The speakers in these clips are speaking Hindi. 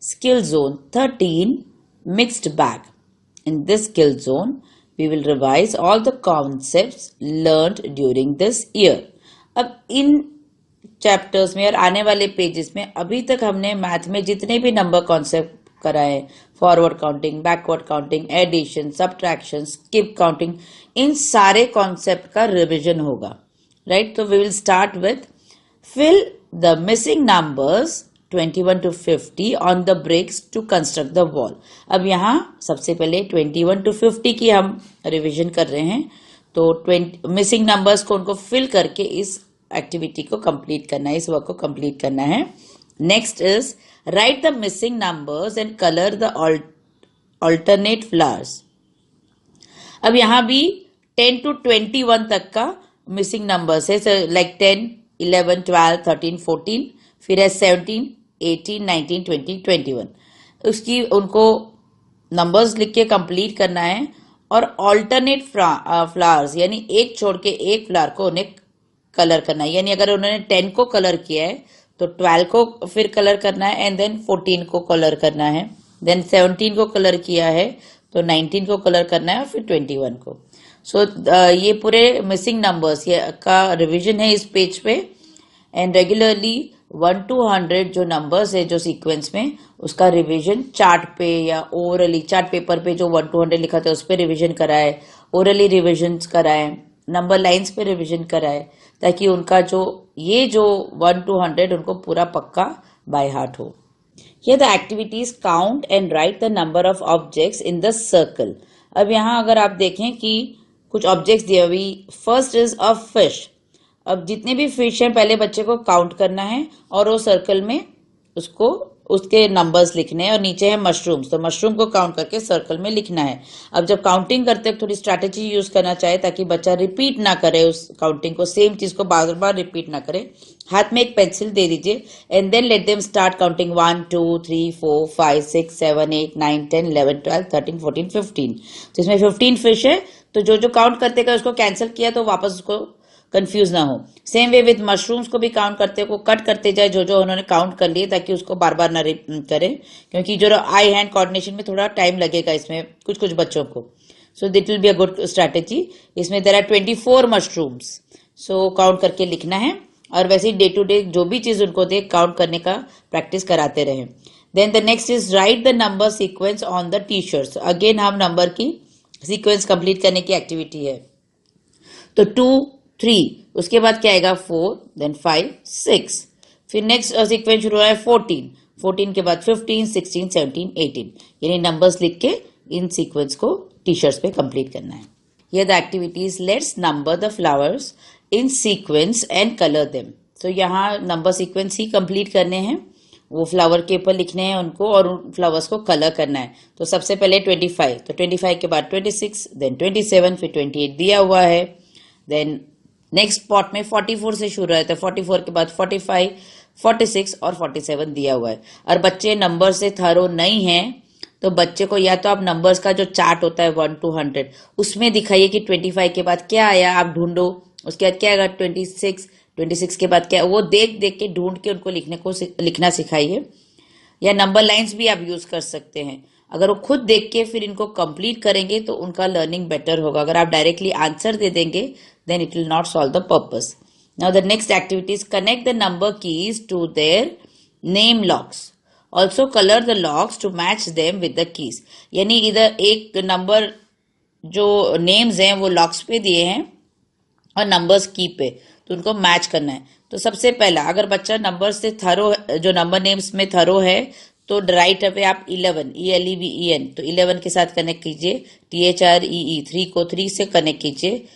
skill zone 13 mixed bag. In this skill zone, we will revise all the concepts learned during this year. अब इन चैप्टर्स में और आने वाले पेजेस में अभी तक हमने मैथ में जितने भी नंबर कॉन्सेप्ट कराए, forward counting, backward counting, addition, subtraction, skip counting, इन सारे कॉन्सेप्ट का रिवीजन होगा, राइट? तो we will start with fill the missing numbers 21 to 50 on the bricks to construct the wall. अब यहाँ सबसे पहले 21 to 50 की हम रिवीजन कर रहे हैं, तो मिसिंग नंबर्स को उनको फिल करके इस एक्टिविटी को कंप्लीट करना है, इस वर्क को कंप्लीट करना है. Next is write the missing numbers and colour the alternate flowers. अब यहाँ भी 10 to 21 तक का मिसिंग नंबर्स है, लाइक 10, 11, 12, 13, 14, फिर है 17, 18, 19, 20, 21. उसकी उनको नंबर्स लिख के कंप्लीट करना है और ऑल्टरनेट फ्लावर्स यानी एक छोड़ के एक फ्लावर को उन्हें कलर करना है. यानी अगर उन्होंने 10 को कलर किया है तो 12 को फिर कलर करना है, एंड देन 14 को कलर करना है, देन 17 को कलर किया है तो 19 को कलर करना है और फिर 21 को. सो ये पूरे मिसिंग नंबर्स का रिवीजन है इस पेज पे. एंड रेगुलरली 1 to 100 जो नंबर्स है जो सीक्वेंस में, उसका रिवीजन चार्ट पे या ओरली चार्ट पेपर पे जो 1 to 100 लिखा था उस पे रिवीजन कराए, ओरली रिवीजन कराए, नंबर लाइंस पे रिवीजन कराए, ताकि उनका जो 1 to 100 उनको पूरा पक्का बाय हार्ट हो. Here the activities count and write the number of objects in the circle. अब यहाँ अगर आप देखें कि कुछ ऑब्जेक्ट्स दिए हुए, फर्स्ट इज अ फिश. अब जितने भी फिश हैं पहले बच्चे को काउंट करना है और वो सर्कल में उसको उसके नंबर्स लिखने हैं. और नीचे है मशरूम्स, तो मशरूम को काउंट करके सर्कल में लिखना है. अब जब काउंटिंग करते हैं थोड़ी स्ट्रैटेजी यूज करना चाहिए ताकि बच्चा रिपीट ना करे उस काउंटिंग को, सेम चीज को बार बार रिपीट ना करे. हाथ में एक पेंसिल दे दीजिए and then let them start counting 1 2 3 4 5 6 7 8 9 10 11 12 13 14 15. तो इसमें 15 फिश है, तो जो काउंट करते गए उसको कैंसिल किया तो वापस उसको कंफ्यूज ना हो. सेम वे विद मशरूम्स को भी काउंट करते को कट करते जाए जो उन्होंने काउंट कर लिए, ताकि उसको बार बार ना करें, क्योंकि जो आई हैंड कोऑर्डिनेशन में थोड़ा टाइम लगेगा इसमें कुछ बच्चों को. So that will be a good strategy. इसमें there are 24 mushrooms, so count करके लिखना है. और वैसे ही डे टू डे जो भी चीज उनको दे काउंट करने का प्रैक्टिस कराते रहे. Then the next is write the number sequence on the T shirts. Again हम नंबर की सीक्वेंस कंप्लीट करने की एक्टिविटी है. तो 2 3, उसके बाद क्या आएगा 4, देन 5 6, फिर नेक्स्ट सीक्वेंस शुरू है 14 के बाद 15 16 17 18. यानी नंबर्स लिख के इन सीक्वेंस को टी शर्ट्स पे कंप्लीट करना है. ये the activities let's number the flowers in sequence and colour them. तो यहाँ नंबर सीक्वेंस ही कंप्लीट करने हैं, वो फ्लावर के ऊपर लिखने हैं उनको और उन फ्लावर्स को कलर करना है. तो सबसे पहले 25, तो 25 के बाद 26, देन 27, फिर 28 दिया हुआ है. देन नेक्स्ट स्पॉट में 44 से शुरू है, तो 44 के बाद 45, 46 और 47 दिया हुआ है. और बच्चे नंबर से थरो नहीं हैं तो बच्चे को या तो आप नंबर्स का जो चार्ट होता है 1 to 100 उसमें दिखाइए कि 25 के बाद क्या आया, आप ढूंढो. उसके बाद क्या आएगा 26 के बाद क्या, वो देख के ढूंढ के उनको लिखना सिखाइए. या नंबर लाइंस भी आप यूज कर सकते हैं. अगर वो खुद देख के फिर इनको कंप्लीट करेंगे तो उनका लर्निंग बेटर होगा. अगर आप डायरेक्टली आंसर दे देंगे then it will not solve the purpose. Now the next activity is connect the number keys to their name locks. Also color the locks to match them with the keys. यानी इधर एक नंबर जो नेम्स हैं वो लॉक्स पे दिए हैं और नंबर्स की पे, तो उनको मैच करना है. तो सबसे पहला अगर बच्चा नंबर से थरो, जो नंबर नेम्स में थरो है, तो राइट पे आप 11 ELEVEN, तो 11 के साथ कनेक्ट कीजिए. THREE 3 को 3 से कनेक्ट कीजिए.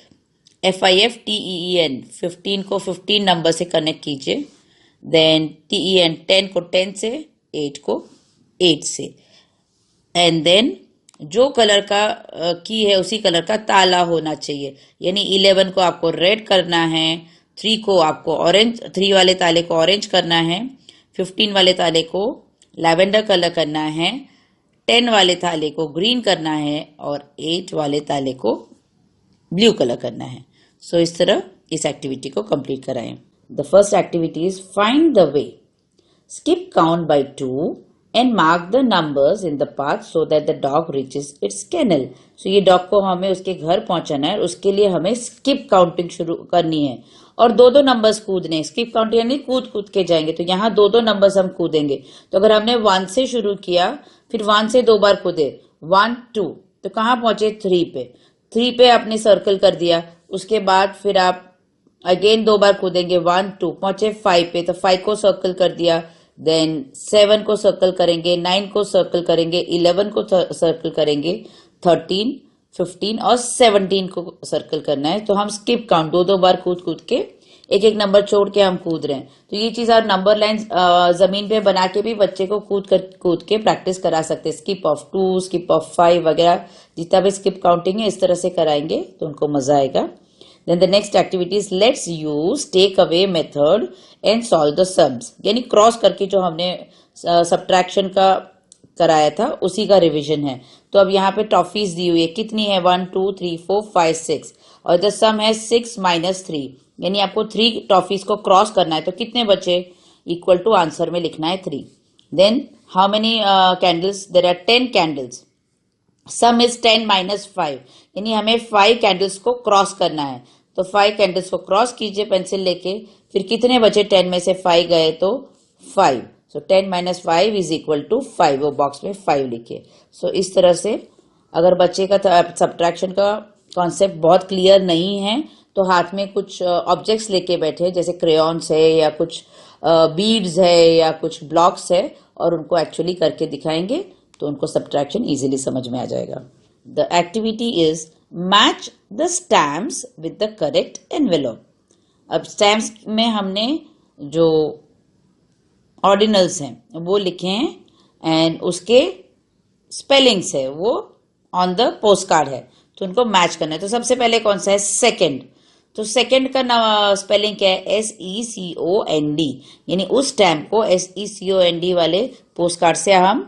FIFTEEN 15 को 15 नंबर से कनेक्ट कीजिए. देन TEN 10 को 10 से, 8 को 8 से. एंड देन जो कलर का की है उसी कलर का ताला होना चाहिए. यानी 11 को आपको रेड करना है, 3 को आपको ऑरेंज, 3 वाले ताले को ऑरेंज करना है, 15 वाले ताले को लैवेंडर कलर करना है, 10 वाले ताले को ग्रीन करना है और 8 वाले ताले को ब्लू कलर करना है. सो इस तरह इस एक्टिविटी को कंप्लीट कराएं. The first activity is find the way. Skip count by 2 and mark the numbers in the path so that the dog reaches its kennel. So ये डॉग को हमें उसके घर पहुंचाना है, उसके लिए हमें स्किप काउंटिंग शुरू करनी है और दो दो नंबर्स कूदने। स्किप काउंटिंग यानी कूद कूद के जाएंगे, तो यहाँ दो दो नंबर्स हम कूदेंगे। तो अगर हमने 1 से शुरू किया, फिर 1 से 2 बार कूदे, 1 2, तो कहाँ पहुंचे 3 पे। 3 पे आपने सर्कल कर दिया, उसके बाद फिर आप अगेन 2 बार कूदेंगे, 1 2, पहुंचे 5 पे, तो 5 को सर्कल कर दिया। देन 7 को सर्कल करेंगे, 9 को सर्कल करेंगे, 11 को सर्कल करेंगे, 13 15 और 17 को सर्कल करना है। तो हम स्किप काउंट दो दो बार कूद कूद के एक एक नंबर छोड़ के हम कूद रहे हैं। तो ये चीज आप नंबर लाइन जमीन पे बना के भी बच्चे को कूद के प्रैक्टिस करा सकते हैं। स्किप ऑफ 2, स्किप ऑफ 5 वगैरह जितना भी स्किप काउंटिंग है इस तरह से कराएंगे तो उनको मजा आएगा। Then the next activity is let's use take away method and solve the sums, यानी क्रॉस करके जो हमने सब्ट्रैक्शन का कराया था उसी का रिवीजन है। तो अब यहाँ पे टॉफीज दी हुई है, कितनी है 1 2 3 4 5 6 और द सम है 6 - 3, यानी आपको 3 टॉफीज को क्रॉस करना है। तो कितने बचे, इक्वल टू आंसर में लिखना है 3। Then how many candles, there are 10 candles, sum is 10 - 5, यानी हमें 5 कैंडल्स को क्रॉस करना है। तो 5 कैंडल्स को क्रॉस कीजिए पेंसिल लेके, फिर कितने बचे, 10 में से 5 गए तो 5। सो 10 - 5 इज इक्वल टू 5, वो बॉक्स में 5 लिखिए। सो इस तरह से अगर बच्चे का सब्ट्रैक्शन का कॉन्सेप्ट बहुत क्लियर नहीं है तो हाथ में कुछ ऑब्जेक्ट्स लेके बैठे, जैसे क्रेयॉन्स है या कुछ बीड्स है या कुछ ब्लॉक्स है, और उनको एक्चुअली करके दिखाएंगे तो उनको सब्ट्रैक्शन इजीली समझ में आ जाएगा। The activity is match the stamps with the correct envelope. अब स्टैम्प्स में हमने जो ऑर्डिनल्स हैं वो लिखे हैं एंड उसके स्पेलिंग्स है वो ऑन द पोस्ट कार्ड है, तो उनको मैच करना है। तो सबसे पहले कौन सा है, सेकंड। तो सेकंड का स्पेलिंग क्या है, SECOND, यानी उस स्टैम्प को SECOND वाले पोस्ट कार्ड से हम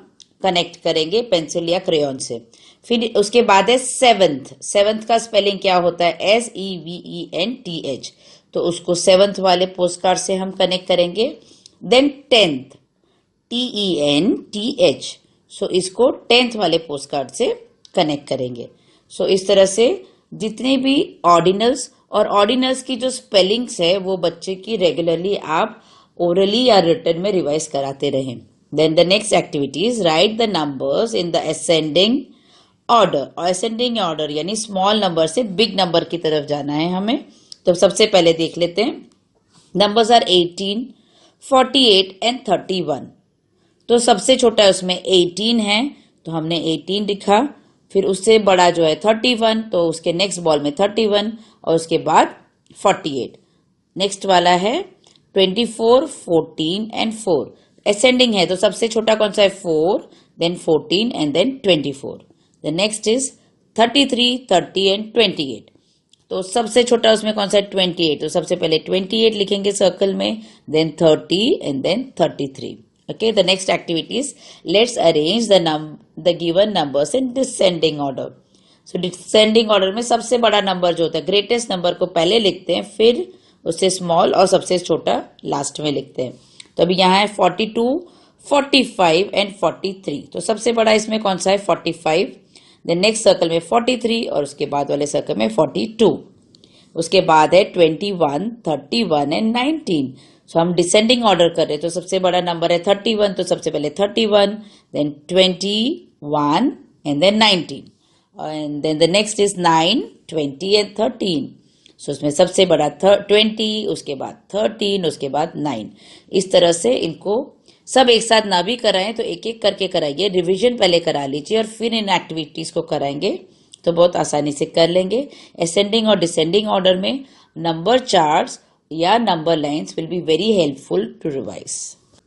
कनेक्ट करेंगे पेंसिल या क्रेयॉन से। फिर उसके बाद है सेवंथ का स्पेलिंग क्या होता है, SEVENTH, तो उसको सेवंथ वाले पोस्ट कार्ड से हम कनेक्ट करेंगे। देन टेंथ, TENTH, सो इसको 10th वाले पोस्ट कार्ड से कनेक्ट करेंगे। सो इस तरह से जितने भी ऑर्डिनल्स और ऑर्डिनल्स की जो स्पेलिंग्स है वो बच्चे की रेगुलरली आप ओरली या रिटन में रिवाइज कराते रहें। Then the next activity is write the numbers in the ascending order, और ascending order यानी स्मॉल नंबर से बिग नंबर की तरफ जाना है हमें। तो सबसे पहले देख लेते हैं, नंबर्स आर 18, 48 एंड 31। तो सबसे छोटा उसमें 18 है तो हमने 18 लिखा, फिर उससे बड़ा जो है 31, तो उसके नेक्स्ट बॉल में 31 और उसके बाद 48। नेक्स्ट वाला है 24, 14 एंड 4, असेंडिंग है तो सबसे छोटा कौन सा है 4, then 14 and then 24। The next is 33, 30 and 28। तो सबसे छोटा उसमें कौन सा है 28, तो सबसे पहले 28 लिखेंगे सर्कल में, then 30 and then 33। Okay, the next activity is let's arrange the given numbers in descending order. So descending order में सबसे बड़ा नंबर जो होता है, ग्रेटेस्ट नंबर को पहले लिखते हैं, फिर उससे स्मॉल और सबसे छोटा लास्ट में लिखते हैं। तो अभी यहाँ है 42, 45 एंड 43। तो सबसे बड़ा इसमें कौन सा है 45, देन नेक्स्ट सर्कल में 43 और उसके बाद वाले सर्कल में 42। उसके बाद है 21, 31 एंड 19। सो हम डिसेंडिंग ऑर्डर कर रहे हैं, तो सबसे बड़ा नंबर है 31, तो सबसे पहले 31, then 21 and then 19 and then the next is 9, 20 and 13। So उसमें सबसे बड़ा 20, उसके बाद 13, उसके बाद 9। इस तरह से इनको सब एक साथ ना भी कराएं तो एक एक करके कराइए, रिवीजन पहले करा लीजिए और फिर इन एक्टिविटीज को कराएंगे तो बहुत आसानी से कर लेंगे। असेंडिंग और डिसेंडिंग ऑर्डर में नंबर चार्ट्स या number lines will be very helpful to revise.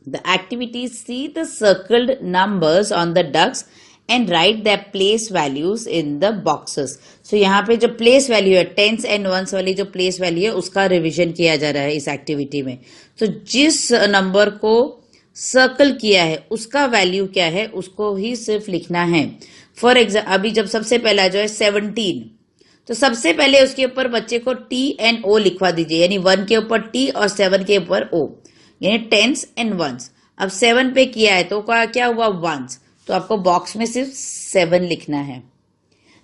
The activities, see the circled numbers on the ducks and write their place values in the boxes. So यहाँ पे जो place value है, tens and ones वाली जो place value है उसका revision किया जा रहा है इस activity में। तो जिस नंबर को सर्कल किया है उसका वैल्यू क्या है उसको ही सिर्फ लिखना है। फॉर एग्जाम्पल अभी जब सबसे पहला जो है 17, तो सबसे पहले उसके ऊपर बच्चे को T and O लिखवा दीजिए, यानी 1 के ऊपर T और 7 के ऊपर O, यानी टेंस एंड वंस। अब 7 पे किया है तो क्या हुआ, वंस, तो आपको बॉक्स में सिर्फ 7 लिखना है।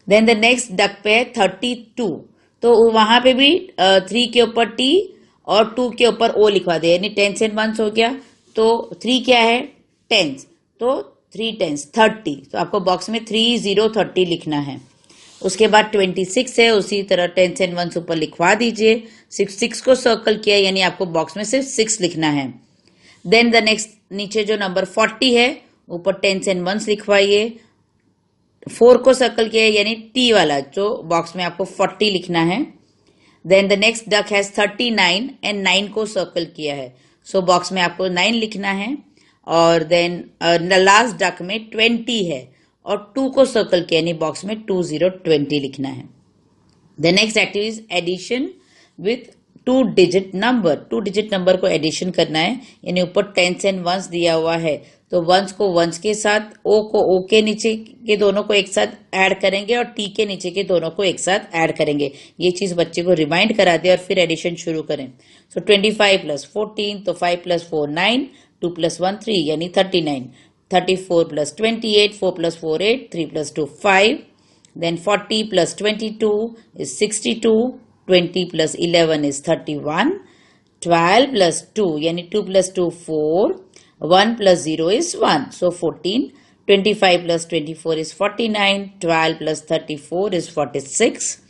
देन द नेक्स्ट डक पे है 32, तो वहां पे भी 3 के ऊपर टी और 2 के ऊपर ओ लिखवा दे, यानी टेंस एंड वंस हो गया। तो 3 क्या है, टेंस, तो 3 टेंस 30, तो आपको बॉक्स में 3030 लिखना है। उसके बाद 26 है, उसी तरह टेंस एंड वंस ऊपर लिखवा दीजिए। 6 को सर्कल किया, यानी आपको बॉक्स में सिर्फ 6 लिखना है। देन द नेक्स्ट नीचे जो नंबर 40 है, ऊपर टेंस एंड वंस लिखवाइए। 4 को सर्कल किया, यानी टी वाला, जो बॉक्स में आपको 40 लिखना है। Then the next duck has 39 and 9 को सर्कल किया है, सो बॉक्स में आपको 9 लिखना है। और देन लास्ट डक में 20 है और 2 को सर्कल किया, यानी बॉक्स में 2020 लिखना है। The next activity is addition with 2 digit number. 2 digit number को एडिशन करना है, यानी ऊपर टेंस एंड वंस दिया हुआ है, तो वंस को वंस के साथ, ओ को ओ के नीचे के दोनों को एक साथ ऐड करेंगे और टी के नीचे के दोनों को एक साथ ऐड करेंगे। ये चीज बच्चे को रिमाइंड करा दे और फिर एडिशन शुरू करें। सो 25 प्लस 14, तो 5 प्लस 4 9, 2 प्लस 1 3, यानी 39। 34 plus 28, 4 plus 4 8, 3 plus 2 5। Then 40 plus 22 is 62, 20 plus 11 is 31, 12 plus 2, यानी 2 plus 2 4, 1 plus 0 is 1, so 14, 25 plus 24 is 49, 12 plus 34 is 46,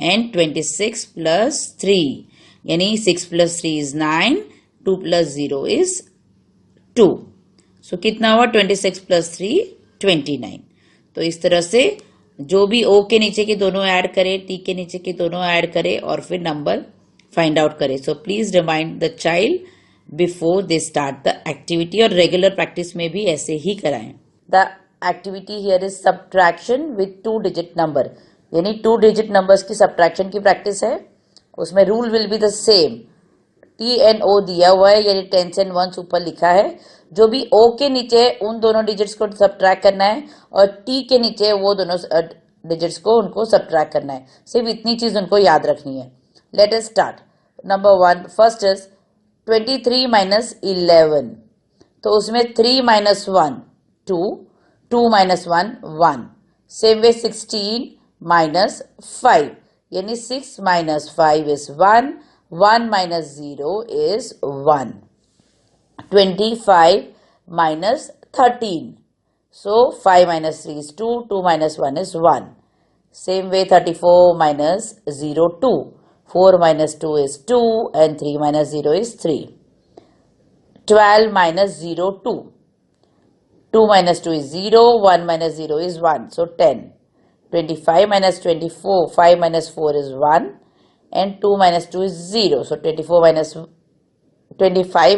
and 26 plus 3, यानी 6 plus 3 is 9, 2 plus 0 is 2, so कितना हुआ, 26 plus 3 29। तो इस तरह से जो भी ओ के नीचे के दोनों ऐड करे, टी के नीचे के दोनों ऐड करे और फिर नंबर फाइंड आउट करे। So please remind the child before they start the activity, और रेगुलर प्रैक्टिस में भी ऐसे ही कराएं। The activity here is subtraction with 2 digit number, यानी 2 डिजिट नंबर्स की सब्ट्रैक्शन की प्रैक्टिस है। उसमें rule will be the same, T and O दिया हुआ है, यानी टेंस एंड वंस ऊपर लिखा है, जो भी ओ के नीचे उन दोनों डिजिट्स को सब्ट्रैक्ट करना है और टी के नीचे वो दोनों डिजिट्स को उनको सब्ट्रैक्ट करना है। सिर्फ इतनी चीज उनको याद रखनी है। Let us start. Number 1, first is 23 minus 11, तो उसमें 3 minus 1 2, 2 minus 1 1। Same way 16 minus 5, यानी 6 minus 5 is 1, 1 minus 0 is 1. 25 minus 13. So 5 minus 3 is 2, 2 minus 1 is 1. Same way 34 minus 0 2. 4 minus 2 is 2 and 3 minus 0 is 3. 12 minus 0 2. 2 minus 2 is 0, 1 minus 0 is 1. So 10. 25 minus 24, 5 minus 4 is 1. And 2 minus 2 is 0. So 25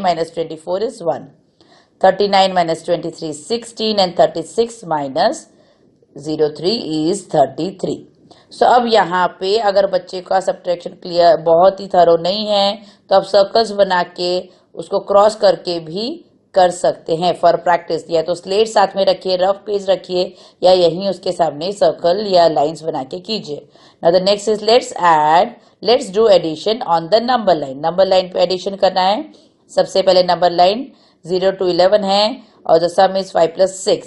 minus 24 is 1. 39 minus 23 is 16 and 36 minus 03 is 33. So अब यहाँ पे अगर बच्चे का सब्ट्रैक्शन क्लियर बहुत ही थरो नहीं है तो आप सर्कल्स बना के उसको क्रॉस करके भी कर सकते हैं फॉर प्रैक्टिस। या तो स्लेट साथ में रखिए, रफ पेज रखिए, या यहीं उसके सामने सर्कल या लाइंस बना के कीजिए। Now the next is let's do addition on the number line. Number line पे एडिशन करना है। सबसे पहले नंबर लाइन 0 to 11 है और the sum is 5 plus 6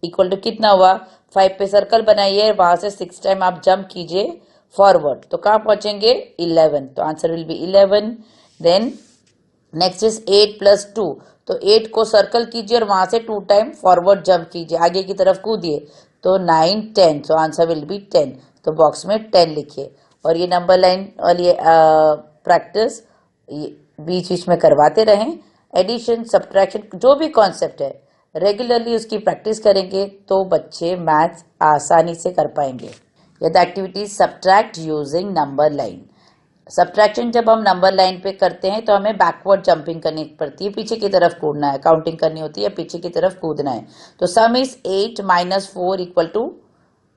equal to कितना हुआ, 5 पे सर्कल बनाइए, वहां से 6 टाइम आप जंप कीजिए फॉरवर्ड, तो कहां पहुंचेंगे 11, तो answer will be 11। Then next is 8 plus 2, तो 8 को सर्कल कीजिए और वहां से 2 टाइम फॉरवर्ड जंप कीजिए, आगे की तरफ कूदिए, तो 9 10, सो आंसर विल बी 10, तो बॉक्स में 10 लिखिए। और ये नंबर लाइन वाली प्रैक्टिस बीच बीच में करवाते रहें। एडिशन सब्ट्रैक्शन जो भी कॉन्सेप्ट है रेगुलरली उसकी प्रैक्टिस करेंगे तो बच्चे मैथ्स आसानी से कर पाएंगे। The activity subtract using number line. Subtraction जब हम नंबर लाइन पे करते हैं तो हमें बैकवर्ड जंपिंग करनी पड़ती है, पीछे की तरफ कूदना है, काउंटिंग करनी होती है, पीछे की तरफ कूदना है। तो sum is 8 minus 4 equal to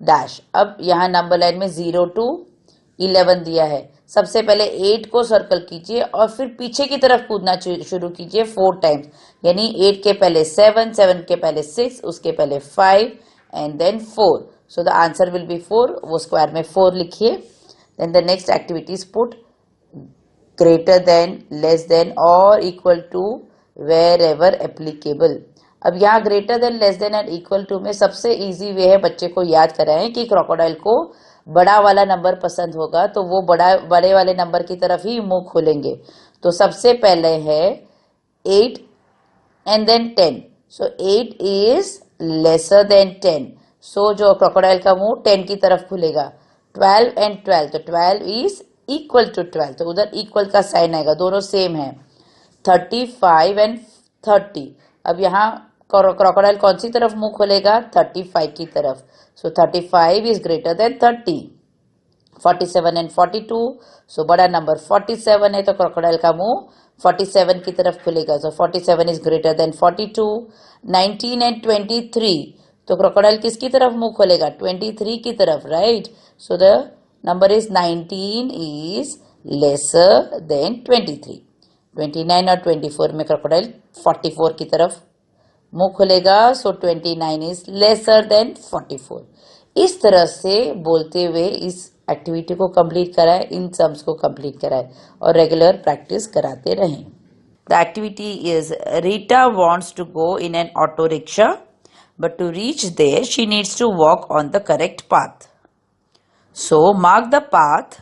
dash. अब यहाँ नंबर लाइन में 0 to 11 दिया है। सबसे पहले 8 को सर्कल कीजिए और फिर पीछे की तरफ कूदना शुरू कीजिए 4 टाइम्स, यानी 8 के पहले 7, 7 के पहले 6, उसके पहले 5 and then 4, so the answer will be 4, वो स्क्वायर में 4 लिखिए। Then the next activity is put greater than, less than और equal to wherever applicable. अब यहाँ greater than, less than and equal to में सबसे इजी वे है बच्चे को याद कराएं कि क्रोकोडाइल को बड़ा वाला नंबर पसंद होगा तो वो बड़े वाले नंबर की तरफ ही मुंह खोलेंगे। तो सबसे पहले है 8 and then 10. So 8 is lesser than 10. So जो क्रोकोडाइल का मुंह 10 की तरफ खुलेगा। 12 and 12, तो 12 is equal to 12, तो उधर इक्वल का साइन आएगा, दोनों सेम है। 35 and 30, अब यहाँ क्रोकोडाइल कौन सी तरफ मुंह खोलेगा? 35 की तरफ। सो 35 इज ग्रेटर देन 30। 47 एंड 42, सो बड़ा नंबर 47 है तो क्रोकोडाइल का मुंह 47 की तरफ खुलेगा। सो 47 इज ग्रेटर देन 42। 19 एंड 23, तो क्रोकोडाइल किसकी तरफ मुंह खोलेगा? 23 की तरफ, right. So the number is 19 is lesser than 23। 29 और 24 में क्रोकोडाइल 44 की तरफ मुंह खुलेगा। सो 29 इज लेसर देन 44। इस तरह से बोलते हुए इस एक्टिविटी को कंप्लीट कराए, इन सम्स को कंप्लीट कराए और रेगुलर प्रैक्टिस कराते रहें। The activity is Rita wants to go in an auto rickshaw, but to reach there she needs to walk on the correct path. So mark the path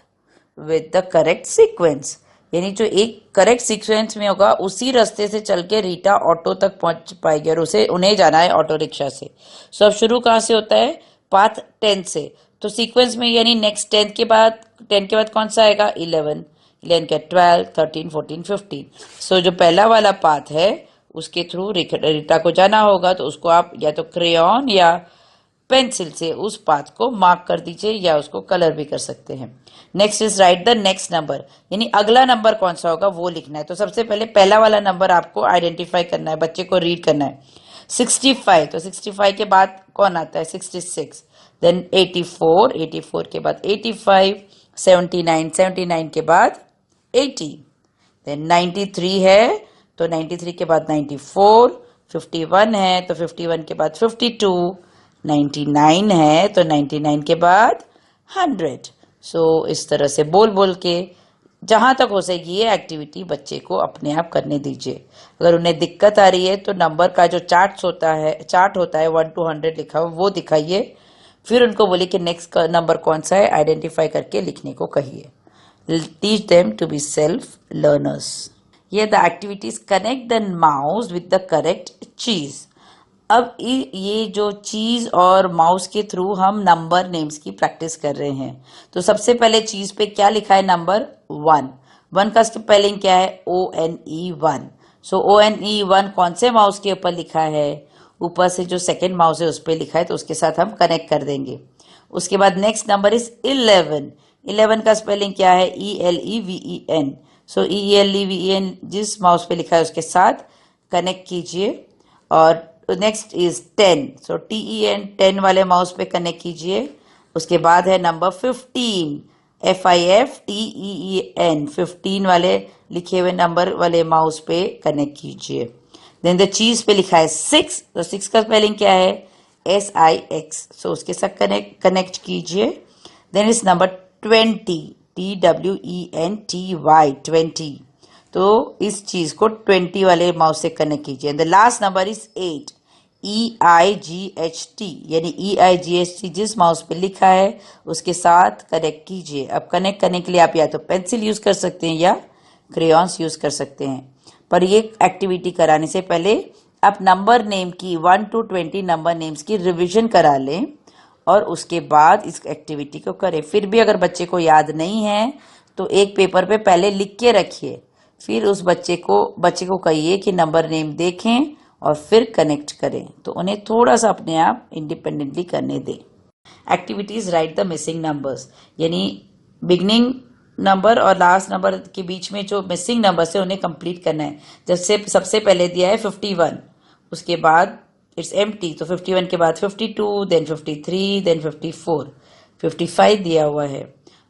with the correct sequence, यानी जो एक करेक्ट सीक्वेंस में होगा उसी रास्ते से चल के रीटा ऑटो तक पहुंच पाएगी और उन्हें जाना है ऑटो रिक्शा से। सो अब शुरू कहां से होता है? पाथ 10 से। तो सीक्वेंस में यानी नेक्स्ट 10 के बाद कौन सा आएगा? 11 के 12, 13, 14, 15। सो जो पहला वाला पाथ है उसके थ्रू रीटा को जाना होगा, तो उसको आप या तो क्रेयॉन या पेंसिल से उस पाथ को मार्क कर दीजिए या उसको कलर भी कर सकते हैं। Next is write the next number, यानी अगला नंबर कौन सा होगा वो लिखना है। तो सबसे पहले पहला वाला नंबर आपको आइडेंटिफाई करना है, बच्चे को रीड करना है। 65, तो 65 के बाद कौन आता है? 66, देन 84, 84 के बाद 85, 79, 79 के बाद 80, देन 93 है तो 93 के बाद 94, 51 है तो 51 के बाद 52, 99 है तो 99 के बाद 100। सो इस तरह से बोल के जहां तक हो सकेगी ये एक्टिविटी बच्चे को अपने आप करने दीजिए। अगर उन्हें दिक्कत आ रही है तो नंबर का जो चार्ट होता है 1 to 100 लिखा हुआ वो दिखाइए, फिर उनको बोलिए कि नेक्स्ट नंबर कौन सा है आइडेंटिफाई करके लिखने को कहिए। Teach them to be self learners. ये the activities connect the mouse with the correct cheese. अब ये जो चीज और माउस के थ्रू हम नंबर नेम्स की प्रैक्टिस कर रहे हैं। तो सबसे पहले चीज पे क्या लिखा है? नंबर 1। 1 का स्पेलिंग क्या है? ONE1। सो ONE1 कौन से माउस के ऊपर लिखा है? ऊपर से जो सेकेंड माउस है उस पर लिखा है, तो उसके साथ हम कनेक्ट कर देंगे। उसके बाद नेक्स्ट नंबर इज 11। 11 का स्पेलिंग क्या है? ELEVEN। सो ELEVEN जिस माउस पे लिखा है उसके साथ कनेक्ट कीजिए। और नेक्स्ट इज 10, सो TEN 10 वाले माउस पे कनेक्ट कीजिए। उसके बाद है नंबर 15, FIFTEEN 15 वाले लिखे हुए नंबर वाले माउस पे कनेक्ट कीजिए। देन द चीज पे लिखा है 6, तो 6 का स्पेलिंग क्या है? SIX, सो उसके साथ कनेक्ट कीजिए। देन इज नंबर 20, TWENTY 20, तो इस चीज को 20 वाले माउस से कनेक्ट कीजिए। The last number is 8, EIGHT, यानी EIGHT जिस माउस पे लिखा है उसके साथ कनेक्ट कीजिए। अब कनेक्ट करने के लिए आप या तो पेंसिल यूज कर सकते हैं या क्रेयॉन्स यूज कर सकते हैं, पर ये एक्टिविटी कराने से पहले आप नंबर नेम की 1 to 20 नंबर नेम्स की रिवीजन करा लें और उसके बाद इस एक्टिविटी को करें। फिर भी अगर बच्चे को याद नहीं है तो एक पेपर पे पहले लिख के रखिए, फिर उस बच्चे को कहिए कि नंबर नेम देखें और फिर कनेक्ट करें, तो उन्हें थोड़ा सा अपने आप इंडिपेंडेंटली करने दें। Activities write the missing numbers, यानी बिगनिंग नंबर और लास्ट नंबर के बीच में जो मिसिंग नंबर्स है उन्हें कंप्लीट करना है। जैसे सबसे पहले दिया है 51, उसके बाद इट्स एम्प्टी, तो 51 के बाद 52, देन 53, देन 54, 55 दिया हुआ है।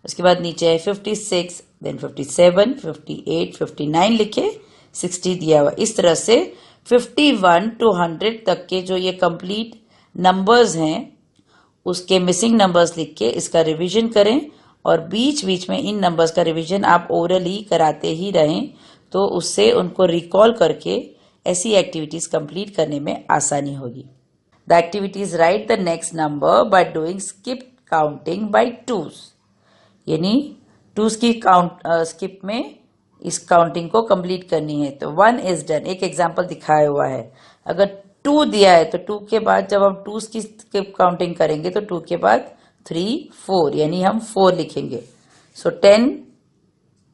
उसके बाद नीचे है 56, देन 57, 58, 59 लिखे, 60 दिया हुआ। इस तरह से 51 to 100 तक के जो ये कंप्लीट नंबर्स हैं उसके मिसिंग नंबर्स लिख के इसका रिवीजन करें और बीच बीच में इन नंबर्स का रिवीजन आप ओरली कराते ही रहें, तो उससे उनको रिकॉल करके ऐसी एक्टिविटीज कंप्लीट करने में आसानी होगी। The activities write the next number by doing skip counting by twos, यानी टूज की स्किप में इस काउंटिंग को कंप्लीट करनी है। तो 1 इज डन, एक एग्जांपल दिखाया हुआ है। अगर 2 दिया है तो 2 के बाद जब हम टूज की स्किप काउंटिंग करेंगे तो 2 के बाद 3 4, यानी हम 4 लिखेंगे। सो 10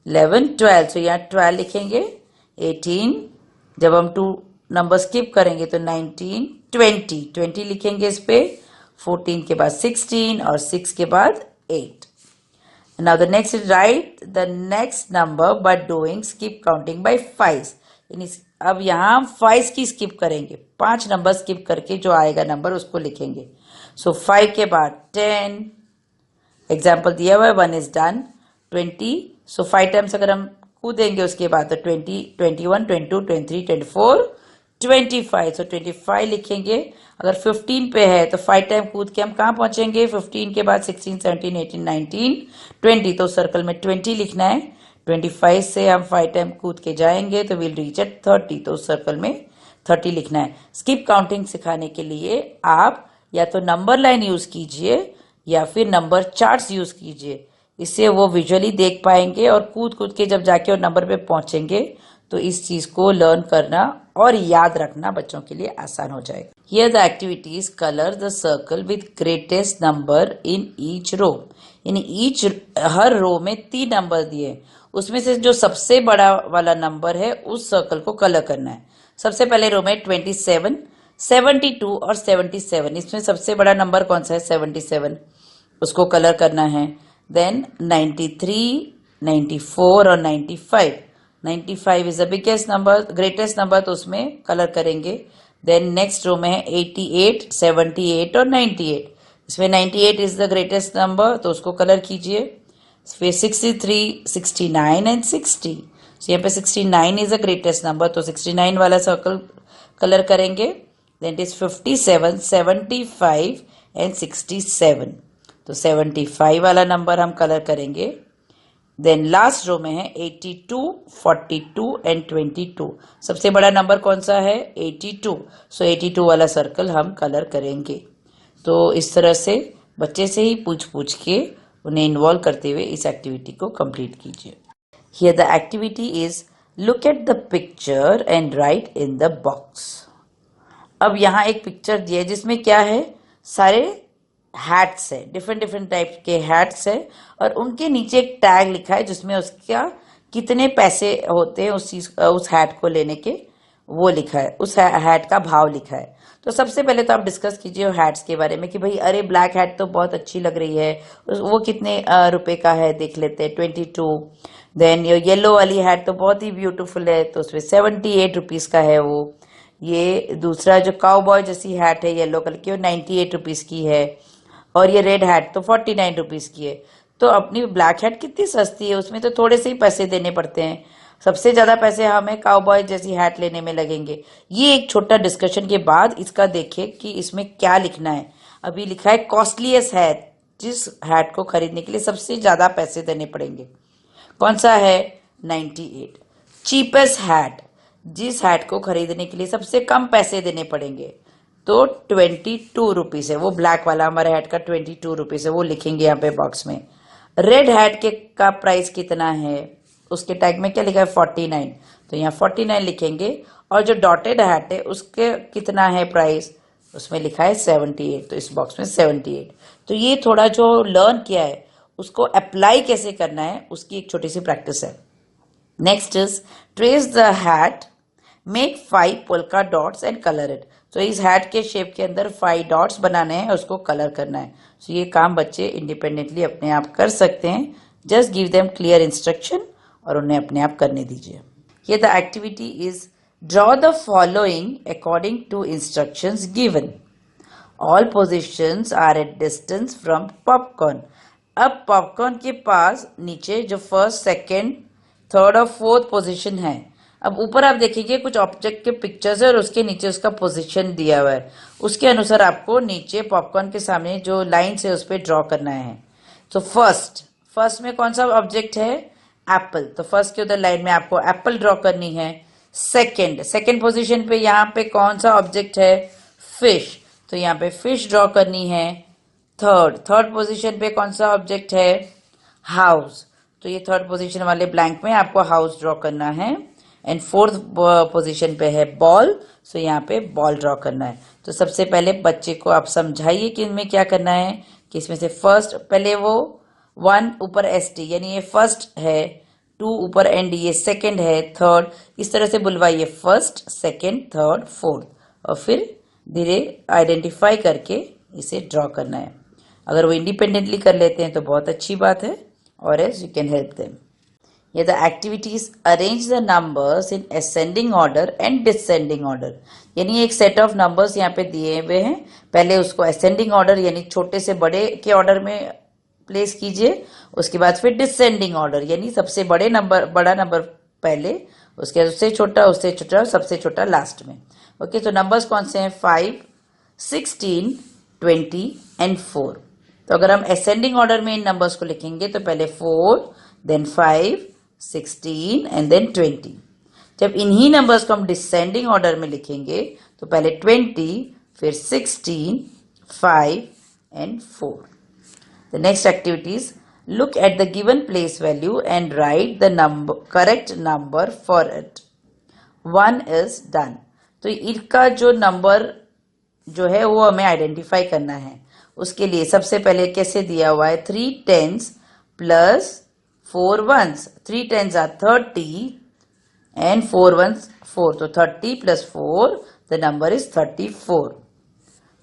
11 12, सो यहाँ 12 लिखेंगे। 18, जब हम 2 नंबर स्किप करेंगे तो 19 20 लिखेंगे इस पे। 14 के बाद 16 और 6 के बाद 8। Now the next is write the next number by doing skip counting by 5, यानी अब यहाँ हम 5 की स्किप करेंगे, 5 नंबर स्किप करके जो आएगा नंबर उसको लिखेंगे। सो 5 के बाद 10, एग्जाम्पल दिया हुआ है 1 इज डन। 20, सो 5 टाइम्स अगर हम कूदेंगे उसके बाद तो 20 21 22 23 24 25, सो 25 लिखेंगे। अगर 15 पे है तो 5 टाइम कूद के हम कहाँ पहुंचेंगे? 15 के बाद 16 17 18 19 20, तो सर्कल में 20 लिखना है। 25 से हम 5 टाइम कूद के जाएंगे तो विल रीच एट 30, तो उस सर्कल में 30 लिखना है। स्किप काउंटिंग सिखाने के लिए आप या तो नंबर लाइन यूज कीजिए या फिर नंबर चार्ट्स यूज कीजिए, इससे वो विजुअली देख पाएंगे और कूद कूद के जब जाके और नंबर पे पहुंचेंगे तो इस चीज को लर्न करना और याद रखना बच्चों के लिए आसान हो जाएगा। Here the activities colour the circle with greatest number in each row, यानी हर रो में 3 नंबर दिए, उसमें से जो सबसे बड़ा वाला नंबर है उस सर्कल को कलर करना है। सबसे पहले रो में 27 72 और 77, इसमें सबसे बड़ा नंबर कौन सा है? 77, उसको कलर करना है। देन 93 94 और 95, 95 is the biggest number, greatest number, तो उसमें कलर करेंगे। देन नेक्स्ट रो में है 88 78 और 98, इसमें 98 इज द ग्रेटेस्ट नंबर तो उसको कलर कीजिए। फिर 63 69 एंड 60, तो यहाँ पे 69 इज द ग्रेटेस्ट नंबर तो 69 वाला सर्कल कलर करेंगे। देन इट इज 57 75 एंड 67, तो 75 वाला नंबर हम कलर करेंगे। देन लास्ट रो में है 82 42 एंड 22, सबसे बड़ा नंबर कौन सा है? 82, सो 82 वाला सर्कल हम कलर करेंगे। तो इस तरह से बच्चे से ही पूछ पूछ के उन्हें इन्वॉल्व करते हुए इस एक्टिविटी को कंप्लीट कीजिए। Here the activity is look at the picture and write in the box. अब यहाँ एक पिक्चर दिया है जिसमें क्या है? सारे हैट्स है, डिफरेंट डिफरेंट टाइप के हैट्स है और उनके नीचे एक टैग लिखा है जिसमें उसका कितने पैसे होते हैं उस हैट को लेने के, वो लिखा है, उस हैट का भाव लिखा है। तो सबसे पहले तो आप डिस्कस कीजिए हैट्स के बारे में कि भाई अरे ब्लैक हैट तो बहुत अच्छी लग रही है, वो कितने रुपए का है देख लेते हैं, 22। देन येलो वाली हैट तो बहुत ही ब्यूटीफुल है तो उसमें 78 रुपीज का है वो। ये दूसरा जो काउबॉय जैसी हैट है येलो कलर की वो 98 रुपीज की है और ये रेड हैट तो 49 रुपीज की है। तो अपनी ब्लैक हैट कितनी सस्ती है, उसमें तो थोड़े से ही पैसे देने पड़ते हैं, सबसे ज्यादा पैसे हमें काउबॉय जैसी हैट लेने में लगेंगे। ये एक छोटा डिस्कशन के बाद इसका देखिए कि इसमें क्या लिखना है। अभी लिखा है कॉस्टलीएस्ट हैट, जिस हैट को खरीदने के लिए सबसे ज्यादा पैसे देने पड़ेंगे, कौन सा है? 98। चीपेस्ट हैट, जिस हैट को खरीदने के लिए सबसे कम पैसे देने पड़ेंगे, तो 22 रुपीज है, वो ब्लैक वाला हमारे हैट का 22 रुपीज है, वो लिखेंगे यहाँ पे बॉक्स में। रेड हैट के का प्राइस कितना है? उसके टैग में क्या लिखा है? 49, तो यहाँ 49 लिखेंगे। और जो डॉटेड हैट है उसके कितना है प्राइस? उसमें लिखा है 78, तो इस बॉक्स में 78। तो ये थोड़ा जो लर्न किया है उसको अप्लाई कैसे करना है उसकी एक छोटी सी प्रैक्टिस है। Next is trace the hat, make 5 polka dots and colour it. तो इस हैट के शेप के अंदर 5 डॉट्स बनाने हैं, उसको कलर करना है। तो ये काम बच्चे इंडिपेंडेंटली अपने आप कर सकते हैं, just give them clear instruction और उन्हें अपने आप करने दीजिए। ये the activity is draw the following according to instructions given. All positions are at distance from popcorn. अब पॉपकॉर्न के पास नीचे जो फर्स्ट सेकेंड थर्ड और फोर्थ पोजीशन है, अब ऊपर आप देखेंगे कुछ ऑब्जेक्ट के पिक्चर्स है और उसके नीचे उसका पोजीशन दिया हुआ है, उसके अनुसार आपको नीचे पॉपकॉर्न के सामने जो लाइन है उस पर ड्रॉ करना है। तो फर्स्ट में कौन सा ऑब्जेक्ट है? एप्पल, तो फर्स्ट के उधर लाइन में आपको एप्पल ड्रॉ करनी है। सेकेंड पोजीशन पे यहाँ पे कौन सा ऑब्जेक्ट है? फिश, तो यहाँ पे फिश ड्रॉ करनी है। थर्ड पोजीशन पे कौन सा ऑब्जेक्ट है? हाउस, तो ये थर्ड पोजीशन वाले ब्लैंक में आपको हाउस ड्रॉ करना है। एंड फोर्थ पोजीशन पे है बॉल, सो यहाँ पे बॉल ड्रॉ करना है। तो सबसे पहले बच्चे को आप समझाइए कि इनमें क्या करना है, कि इसमें से फर्स्ट पहले वो 1 ऊपर ST यानी ये फर्स्ट है, 2 ऊपर ND ये सेकंड है, थर्ड, इस तरह से बुलवाइए फर्स्ट, सेकंड, थर्ड, फोर्थ, और फिर धीरे आइडेंटिफाई करके इसे ड्रॉ करना है। अगर वो इंडिपेंडेंटली कर लेते हैं तो बहुत अच्छी बात है, और as you can help them. ये the activities arrange the numbers in ascending order and descending order, यानी एक सेट ऑफ नंबर्स यहाँ पे दिए हुए हैं, पहले उसको असेंडिंग ऑर्डर यानी छोटे से बड़े के ऑर्डर में प्लेस कीजिए, उसके बाद फिर डिसेंडिंग ऑर्डर यानी सबसे बड़ा नंबर पहले, उसके बाद उससे छोटा, सबसे छोटा लास्ट में। ओके, तो नंबर्स कौन से हैं? 5, 16, 20 एंड 4। तो अगर हम असेंडिंग ऑर्डर में इन नंबर्स को लिखेंगे तो पहले 4, देन 5, 16 एंड देन 20। जब इन्हीं नंबर्स को हम डिसेंडिंग ऑर्डर में लिखेंगे तो पहले 20, फिर 16, 5 and 4। The next activity is look at the given place value and write the correct number for it. 1 is done. तो इसका जो नंबर जो है वो हमें आइडेंटिफाई करना है। उसके लिए सबसे पहले कैसे दिया हुआ है? 3 10s plus 4 1s. 3 10s are 30 and 4 1s 4. तो 30 plus 4, the number is 34.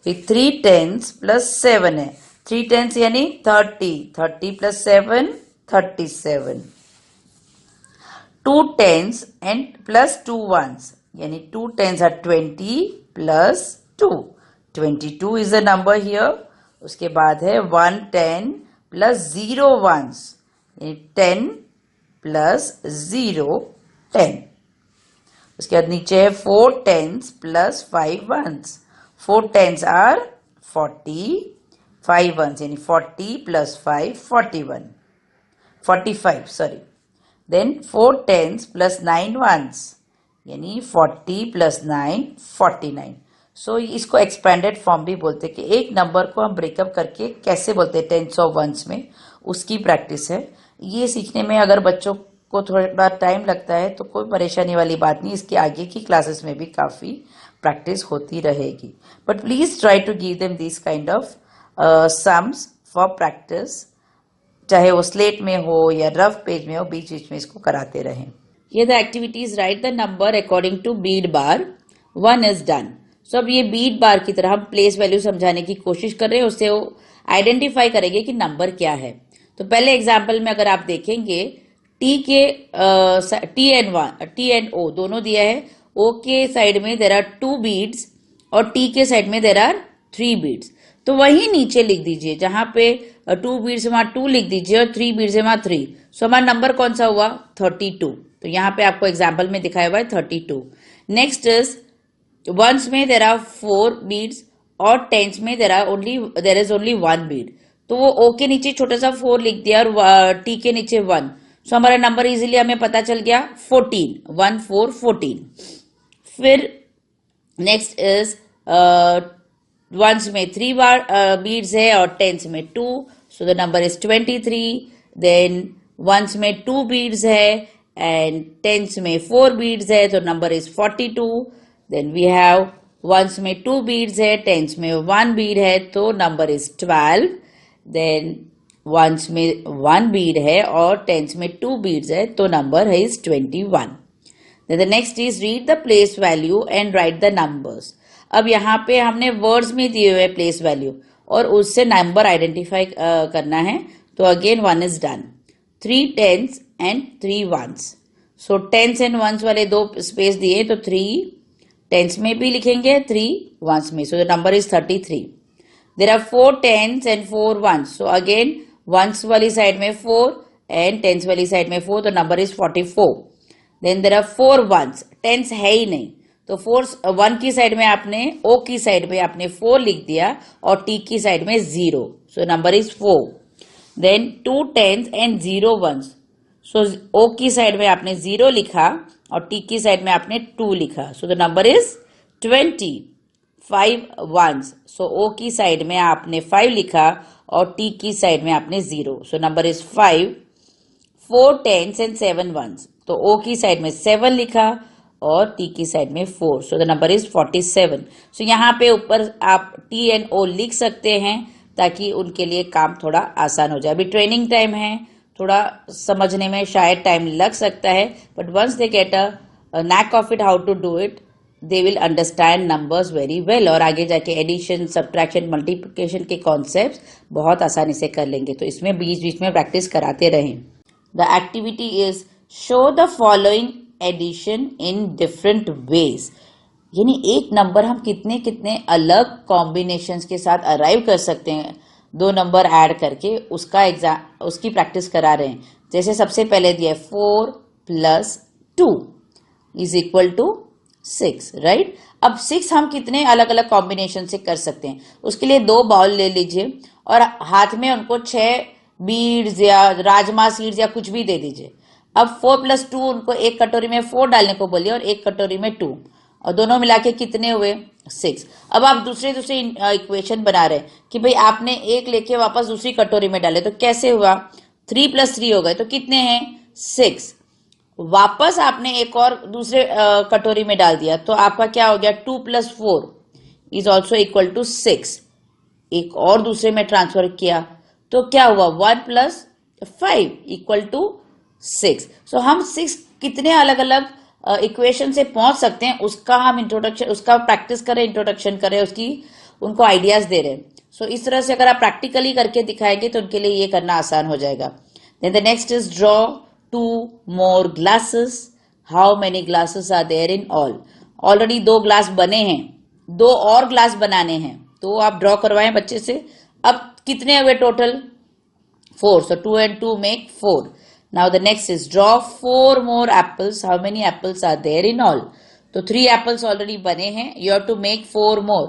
फिर 3 10s plus 7 है, 3 10s यानी 30 plus 7, 37. 2 10s and plus 2 1s यानी 2 10s are 20 plus 2, 22 is the number here. उसके बाद है 1 10 plus 0 1s यानी 10 plus 0 10. उसके बाद नीचे है 4 10s plus 5 1s. 4 10s are 40, 5 1s यानी 40 plus 5 41, 45 sorry. Then 4 10s plus 9 1s यानी 40 plus 9 49. सो इसको एक्सपेंडेड फॉर्म भी बोलते हैं कि एक नंबर को हम ब्रेकअप करके कैसे बोलते हैं टेंस ऑफ वंस में, उसकी प्रैक्टिस है। ये सीखने में अगर बच्चों को थोड़ा टाइम लगता है तो कोई परेशानी वाली बात नहीं, इसके आगे की क्लासेस में भी काफ़ी प्रैक्टिस होती रहेगी। But please try to give them this kind of sums for practice, चाहे वो स्लेट में हो या रफ पेज में हो, बीच बीच में इसको कराते रहें। ये the activities write the number according to bead bar, 1 is done. So अब ये बीट बार की तरह हम प्लेस वैल्यू समझाने की कोशिश कर रहे हैं, उससे वो आइडेंटिफाई करेंगे कि नंबर क्या है। तो पहले एग्जाम्पल में अगर आप देखेंगे टी एंड ओ दोनों दिया है। ओ के साइड में देर आर 2 बीड्स और टी के साइड में देर आर 3 बीड्स। तो वही नीचे लिख दीजिए, जहां पे 2 बीड्स है वहां 2 लिख दीजिए और 3 बीड्स है वहां 3। सो हमारा नंबर कौन सा हुआ? 32। तो यहाँ पे आपको एग्जाम्पल में दिखाया हुआ है 32। नेक्स्ट इज वंस में देर आर 4 बीड्स और टेंस में देर इज ओनली 1 बीड। तो वो ओ के नीचे छोटा सा 4 लिख दिया और टी के नीचे 1। सो हमारा नंबर इजीली हमें पता चल गया 14, 1 4 14। फिर नेक्स्ट इज वंस में 3 बीड्स है और टेंस में 2, so the number is 23। Then ones में 2 बीड्स है एंड टेंस में 4 बीड्स है तो number is 42। Then we have ones में 2 बीड्स है, टेंस में 1 बीड है तो नंबर इज 12। देन वंस में 1 बीड है और टेंस में 2 बीड्स है तो number is 21। Then the next is read the place value and write the numbers. अब यहाँ पे हमने वर्ड्स में दिए हुए प्लेस वैल्यू और उससे नंबर आइडेंटिफाई करना है। तो again 1 is done. 3 10s and 3 1s. So 10s and 1s वाले 2 स्पेस दिए तो 3 10s में भी लिखेंगे, 3 1s में। So the number is 33। There are 4 10s and 4 1s. So again 1s वाली साइड में 4 एंड 10s वाली साइड में 4 तो number is 44। Then there are 4 1s, tens है ही नहीं तो 1 की साइड में आपने ओ की साइड में आपने 4 लिख दिया और टी की साइड में 0, so number is 4। Then 2 10s and 0 1s, so O की साइड में आपने 0 लिखा और टी की साइड में आपने 2 लिखा, सो the number is 20. 5 ones, so O की साइड में आपने 5 लिखा और टी की साइड में आपने 0, so number is 5. 4 tens and 7 ones, तो ओ की साइड में 7 लिखा और टी की साइड में 4, सो द नंबर इज 47. सो यहाँ पे ऊपर आप टी एंड ओ लिख सकते हैं ताकि उनके लिए काम थोड़ा आसान हो जाए. अभी ट्रेनिंग टाइम है, थोड़ा समझने में शायद टाइम लग सकता है, but once they get a knack of it how to do it, they will understand numbers very well और आगे जाके एडिशन, सब्ट्रैक्शन, मल्टीप्लिकेशन के कॉन्सेप्ट्स बहुत आसानी से कर लेंगे. तो इसमें बीच बीच में प्रैक्टिस कराते रहें. The activity is show the following addition in different ways. यानी एक नंबर हम कितने कितने अलग कॉम्बिनेशंस के साथ अराइव कर सकते हैं 2 नंबर ऐड करके, उसकी प्रैक्टिस करा रहे हैं. जैसे सबसे पहले दिया 4 + 2 इज इक्वल टू 6, राइट. अब 6 हम कितने अलग अलग कॉम्बिनेशन से कर सकते हैं. उसके लिए 2 बाउल ले लीजिए और हाथ में उनको 6 बीड्स या राजमा सीड्स या कुछ भी दे दीजिए. अब 4 + 2 उनको एक कटोरी में 4 डालने को बोलिए और एक कटोरी में 2, और दोनों मिला के कितने हुए 6. अब आप दूसरे इक्वेशन बना रहे हैं कि भाई आपने एक लेके वापस दूसरी कटोरी में डाले, तो कैसे हुआ 3 + 3 हो गए, तो कितने हैं 6. वापस आपने एक और दूसरे कटोरी में डाल दिया, तो आपका क्या हो गया 2 + 4 इज ऑल्सो इक्वल टू 6. एक और दूसरे में ट्रांसफर किया तो क्या हुआ 1 + 5 इक्वल टू 6. सो हम 6 कितने अलग अलग इक्वेशन से पहुंच सकते हैं, उसका हम उसका प्रैक्टिस करें, इंट्रोडक्शन करें, उनको आइडियाज दे रहे हैं. सो इस तरह से अगर आप प्रैक्टिकली करके दिखाएंगे तो उनके लिए ये करना आसान हो जाएगा. Then the next is draw 2 more glasses. How many glasses are there in all? Already 2 glass बने हैं, 2 और ग्लास बनाने हैं, तो आप ड्रॉ करवाएं बच्चे से. अब कितने हुए total 4, so 2 and 2 make 4. Now the next is draw 4 more apples. How many apples are there in all? तो 3 apples ऑलरेडी बने हैं, you have to make 4 more.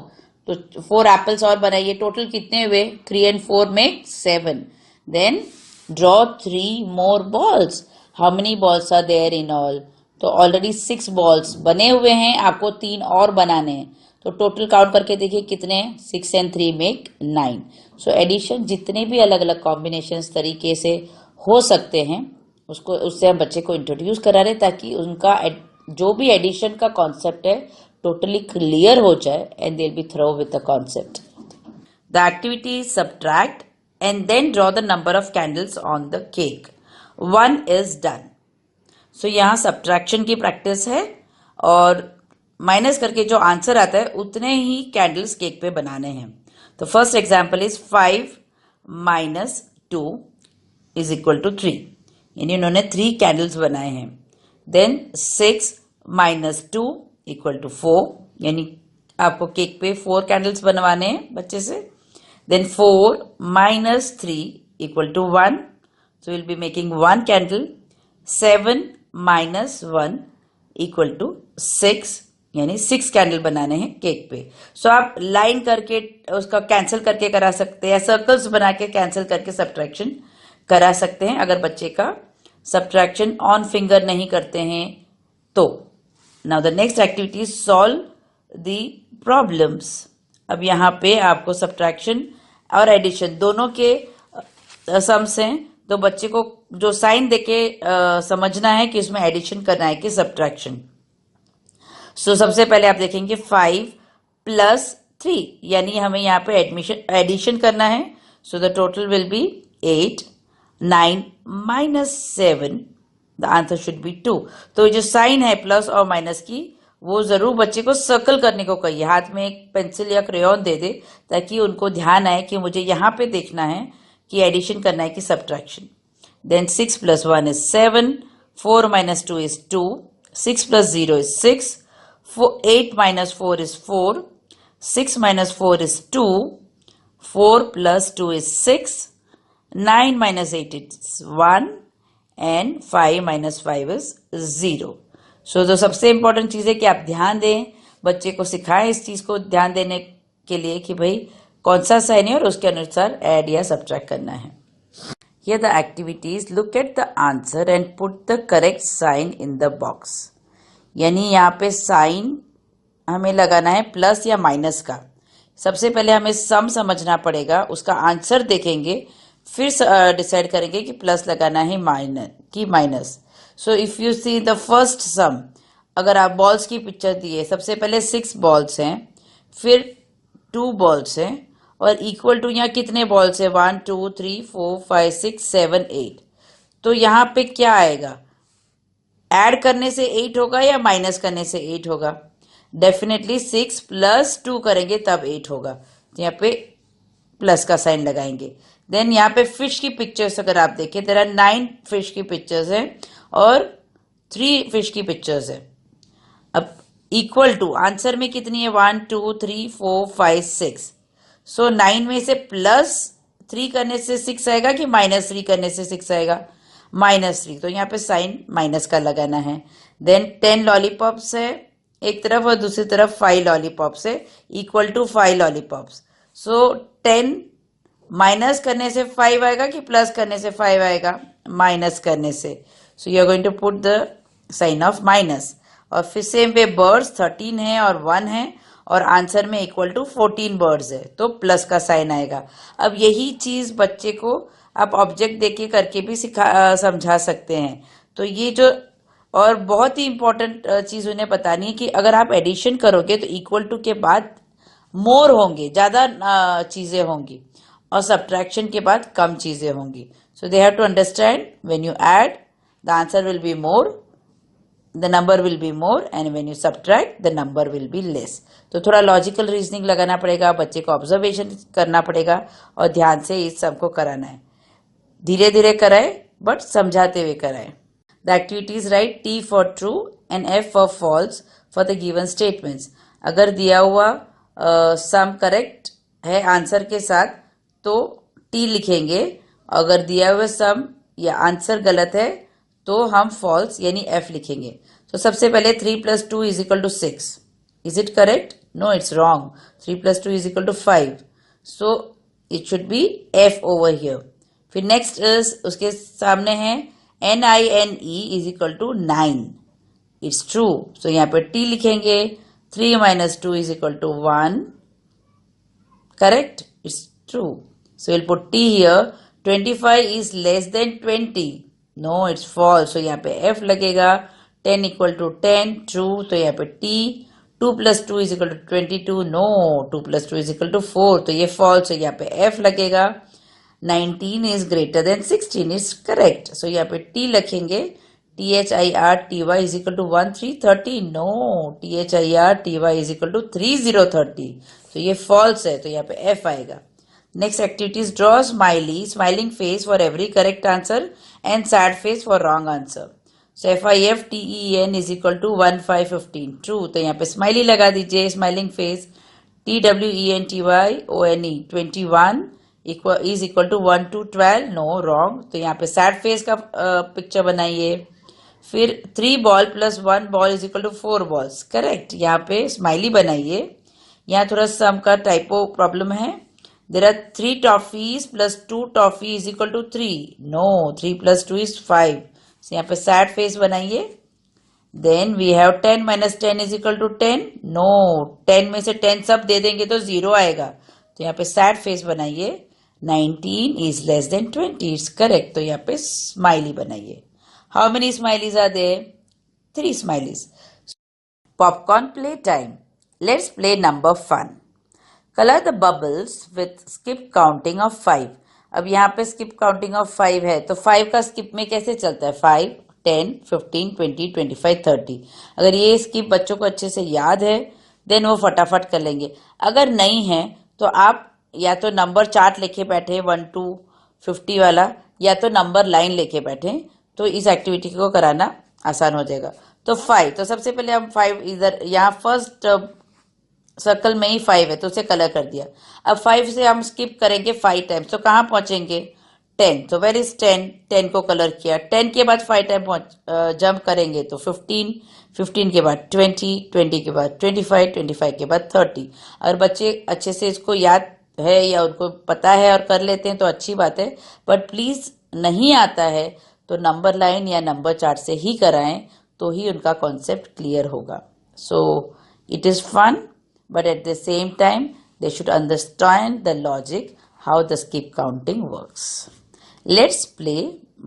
तो 4 apples और बनाइए. टोटल कितने हुए 3 and 4 make 7. Then draw 3 more balls. How many balls are there in all? तो ऑलरेडी 6 balls बने हुए हैं, आपको 3 और बनाने हैं. तो टोटल काउंट करके देखिए कितने हैं 6 and 3 make 9. सो एडिशन जितने भी अलग अलग कॉम्बिनेशन तरीके से हो सकते हैं उससे हम बच्चे को इंट्रोड्यूस करा रहे ताकि उनका जो भी एडिशन का कॉन्सेप्ट है टोटली क्लियर हो जाए and they will be through with the concept. The activity is subtract and then draw the number of candles on the cake. 1 is done. सो यहाँ सब्ट्रैक्शन की प्रैक्टिस है और माइनस करके जो आंसर आता है उतने ही कैंडल्स केक पे बनाने हैं. तो first example is 5 - 2 is equal to 3, यानी उन्होंने 3 कैंडल्स बनाए हैं. देन 6 - 2 इक्वल टू 4, यानी आपको केक पे 4 कैंडल्स बनवाने हैं बच्चे से. Then 4 - 3 equal to 1, so we'll be making 1 candle. 7 - 1 equal to 6, यानी 6 कैंडल बनाने हैं केक पे. सो आप लाइन करके उसका कैंसिल करके करा सकते हैं, सर्कल्स बना के कैंसिल करके सब्ट्रैक्शन करा सकते हैं अगर बच्चे का सब्ट्रैक्शन ऑन फिंगर नहीं करते हैं तो. Now the next activity solve the problems. अब यहाँ पे आपको सब्ट्रैक्शन और एडिशन दोनों के सम्स हैं, तो बच्चे को जो साइन देके समझना है कि इसमें एडिशन करना है कि सब्ट्रैक्शन. सो सबसे पहले आप देखेंगे 5 + 3, यानी हमें यहाँ पे एडिशन करना है. So the total will be 8. 9 - 7, the answer should be 2. तो जो साइन है प्लस और माइनस की वो जरूर बच्चे को सर्कल करने को कहिए. हाथ में एक पेंसिल या क्रेयॉन दे दे ताकि उनको ध्यान आए कि मुझे यहाँ पे देखना है कि एडिशन करना है कि subtraction. Then 6 + 1 is 7, 4 - 2 is 2, 6 + 0 is 6, 8 - 4 is 4, 6 - 4 is 2, 4 + 2 is 6, 9 - 8 is 1, and 5 - 5 is 0. सो जो सबसे इंपॉर्टेंट चीज है कि आप ध्यान दें, बच्चे को सिखाएं इस चीज को ध्यान देने के लिए कि भाई कौन सा साइन है और उसके अनुसार ऐड या सब्ट्रैक्ट करना है. Here the activities, look at the answer and put the correct sign in the box. यानी यहाँ पे साइन हमें लगाना है प्लस या माइनस का। सबसे पहले हमें सम समझना पड़ेगा, उसका आंसर देखेंगे, फिर डिसाइड करेंगे कि प्लस लगाना है minus. So if you see the first sum, अगर आप बॉल्स की पिक्चर दिए, सबसे पहले 6 बॉल्स हैं, फिर 2 बॉल्स हैं, और इक्वल टू यहाँ कितने बॉल्स है, 1 2 3 4 5 6 7 8। तो यहाँ पे क्या आएगा, ऐड करने से 8 होगा या माइनस करने से 8 होगा? डेफिनेटली 6 प्लस 2 करेंगे तब 8 होगा। तो यहाँ पे प्लस का साइन लगाएंगे। देन यहाँ पे फिश की पिक्चर्स अगर आप देखें, देयर आर 9 फिश की पिक्चर्स हैं और 3 फिश की पिक्चर्स है। अब इक्वल टू आंसर में कितनी है, 1 2 3 4 5 6। सो 9 में से प्लस 3 करने से 6 आएगा कि माइनस 3 करने से 6 आएगा? -3। तो यहाँ पे साइन माइनस का लगाना है। देन 10 लॉलीपॉप्स है एक तरफ और दूसरी तरफ 5 लॉलीपॉप्स है, equal to 5 lollipops. So 10 minus करने से 5 आएगा कि प्लस करने से 5 आएगा? माइनस करने से। So you are going to put the sign of minus. और फिर सेम वे बर्ड्स 13 है और 1 है, और आंसर में इक्वल टू 14 बर्ड्स है, तो प्लस का साइन आएगा। अब यही चीज बच्चे को आप ऑब्जेक्ट देके करके भी समझा सकते हैं। तो ये जो, और बहुत ही इंपॉर्टेंट चीज उन्हें बतानी है कि अगर आप एडिशन करोगे तो इक्वल टू के बाद मोर होंगे, ज्यादा चीजें होंगी, और सब्ट्रैक्शन के बाद कम चीजें होंगी। So they have to understand, when you add the answer will be more, the number will be more, and when you subtract the number will be less। तो थोड़ा लॉजिकल रीजनिंग लगाना पड़ेगा, बच्चे को ऑब्जर्वेशन करना पड़ेगा और ध्यान से इस सबको कराना है। धीरे धीरे कराए बट समझाते हुए कराए। The activities write T for true and F for false for the given statements. अगर दिया हुआ सम करेक्ट है आंसर के साथ तो T लिखेंगे, अगर दिया हुआ सम या आंसर गलत है तो हम फॉल्स यानी F लिखेंगे। तो सबसे पहले 3 + 2 = 6। Is it correct? No, it's wrong. 3 + 2 = 5। So it should be F over here. फिर नेक्स्ट इज, उसके सामने है NINE = 9। It's true. सो यहाँ पे T लिखेंगे। 3 - 2 = 1। Correct? It's true. So will put T here। 25 is less than 20। No, it's false. So यहाँ पे F लगेगा। 10 = 10। ट्रू। तो यहाँ पे T। 2 + 2 = 22। नो, 2 + 2 = 4। तो ये फॉल्स। सो यहाँ पे F लगेगा। 19 is greater than 16 is correct. So यहाँ पे T लिखेंगे। THIRTY = 1330। No, THIRTY = 3030। तो ये फॉल्स है, तो यहाँ पे F आएगा। Next activity is draw smiling face for every correct answer and sad face for wrong answer. So FIFTEN = 1 5 15। True। तो यहाँ पे स्माइली लगा दीजिए, smiling face. TWENTYONE 21 is equal to 1 to 12। No, wrong। तो यहाँ पे सैड फेस का पिक्चर बनाइए। फिर 3 बॉल + 1 बॉल = 4 बॉल्स। करेक्ट। यहाँ पे स्माइली बनाइए। यहाँ थोड़ा सम का टाइपो प्रॉब्लम है। There are 3 toffees + 2 toffees = 3। No, 3 + 2 is 5। So यहाँ पे sad face बनाइए। Then we have 10 - 10 = 10। No, 10 में से 10 सब दे देंगे तो 0 आएगा। तो यहाँ पे sad face बनाइए। 19 is less than 20। It's correct। तो यहाँ पे smiley बनाइए। How many smileys are there? 3 smileys। Popcorn play time। Let's play number fun। Color the bubbles with skip counting of 5। अब यहाँ पे skip counting of 5 है, तो 5 का skip में कैसे चलता है? 5 10 15 20 25 30। अगर ये skip बच्चों को अच्छे से याद है देन वो फटाफट कर लेंगे। अगर नहीं है तो आप या तो नंबर चार्ट लेके बैठे 1 to 50 वाला, या तो नंबर लाइन लेके बैठे, तो इस एक्टिविटी को कराना आसान हो जाएगा। तो 5, तो सबसे पहले हम 5 इधर यहाँ फर्स्ट सर्कल में ही 5 है तो उसे कलर कर दिया। अब 5 से हम स्किप करेंगे 5 टाइम्स, तो कहाँ पहुंचेंगे? 10। तो वेर इज 10? 10 को कलर किया। 10 के बाद 5 टाइम जंप करेंगे तो 15, 15 के बाद 20, 20 के बाद 25, 25 के बाद 30। अगर बच्चे अच्छे से इसको याद है या उनको पता है और कर लेते हैं तो अच्छी बात है, बट प्लीज नहीं आता है तो नंबर लाइन या नंबर चार्ट से ही कराएं, तो ही उनका कॉन्सेप्ट क्लियर होगा. So it is fun, but at the same time they should understand the logic how the skip counting works. Let's play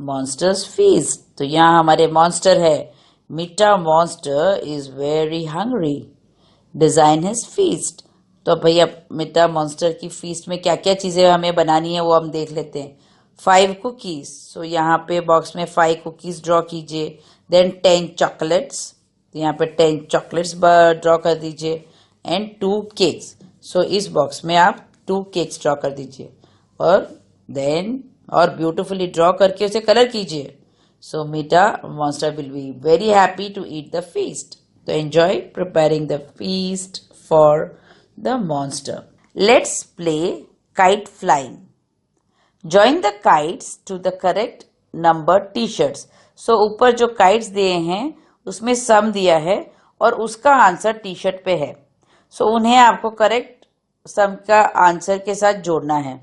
monsters feast. तो यहाँ हमारे मॉन्स्टर है. Meeta monster is very hungry. Design his feast. तो भैया मीटा मॉन्स्टर की फीस्ट में क्या क्या चीजें हमें बनानी है वो हम देख लेते हैं. 5 कुकीज. सो यहाँ पे बॉक्स में 5 कुकीज ड्रॉ कीजिए. Then 10 chocolates. तो यहाँ पे 10 चॉकलेट्स ड्रॉ कर दीजिए. And 2 cakes. सो इस बॉक्स में आप 2 केक्स ड्रॉ कर दीजिए और देन और ब्यूटिफुली ड्रॉ करके उसे कलर कीजिए. So Meeta monster will be very happy to eat the feast. तो enjoy preparing the feast for the monster. Let's play kite flying. Join the kites to the correct number t-shirts. So ऊपर जो kites दिए हैं उसमें सम दिया है और उसका आंसर टी शर्ट पे है. सो उन्हें आपको करेक्ट सम का आंसर के साथ जोड़ना है.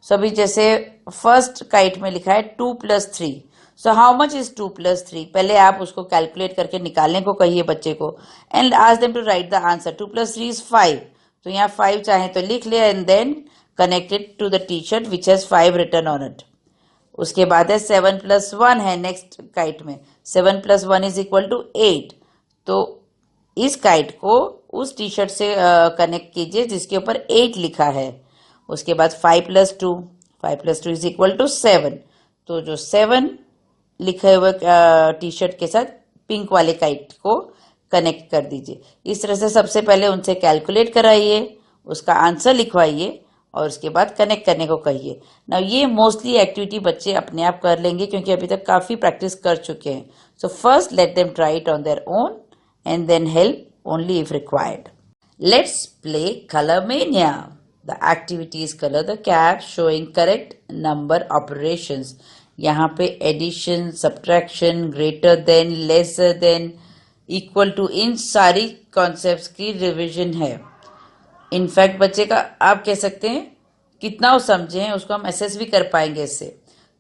सो अभी जैसे फर्स्ट काइट में लिखा है 2 + 3. So how much is 2 + 3? पहले आप उसको कैलकुलेट करके निकालने को कहिए बच्चे को and ask them to write the answer. 2 + 3 is 5. तो यहाँ 5 चाहे तो लिख ले and then connected to the t-shirt which has 5 written on it. उसके बाद है 7 + 1 है नेक्स्ट काइट में. 7 + 1 is equal to 8. तो इस काइट को उस टी शर्ट से कनेक्ट कीजिए जिसके ऊपर 8 लिखा है. उसके बाद 5 + 2. 5 + 2 is equal to 7. तो जो 7 लिखे हुए टी शर्ट के साथ पिंक वाले काइट को कनेक्ट कर दीजिए. इस तरह से सबसे पहले उनसे कैलकुलेट कराइए, उसका आंसर लिखवाइए और उसके बाद कनेक्ट करने को कहिए. ना ये मोस्टली एक्टिविटी बच्चे अपने आप कर लेंगे क्योंकि अभी तक काफी प्रैक्टिस कर चुके हैं. So first let them try it on their own and then help only if required. Let's play colour mania. The activities colour the cap showing correct number operations. यहाँ पे addition, subtraction, greater than, lesser than, equal to, इन सारी कॉन्सेप्ट्स की रिविजन है. इनफैक्ट बच्चे का आप कह सकते हैं कितना वो समझे हैं उसको हम असेस भी कर पाएंगे इससे.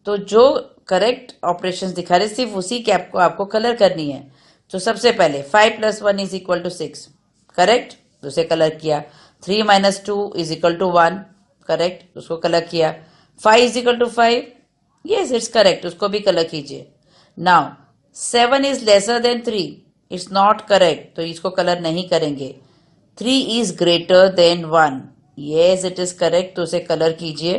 तो जो करेक्ट ऑपरेशंस दिखा रहे सिर्फ उसी कैप को आपको कलर करनी है. तो सबसे पहले 5 + 1 is equal to 6. करेक्ट, उसे कलर किया. 3 - 2 is equal to 1. करेक्ट, उसको कलर किया. 5 is equal to 5. yes it's correct, उसको भी कलर कीजिए. Now 7 is lesser than 3. it's not correct, तो इसको कलर नहीं करेंगे. 3 is greater than 1. yes it is correct, तो उसे कलर कीजिए.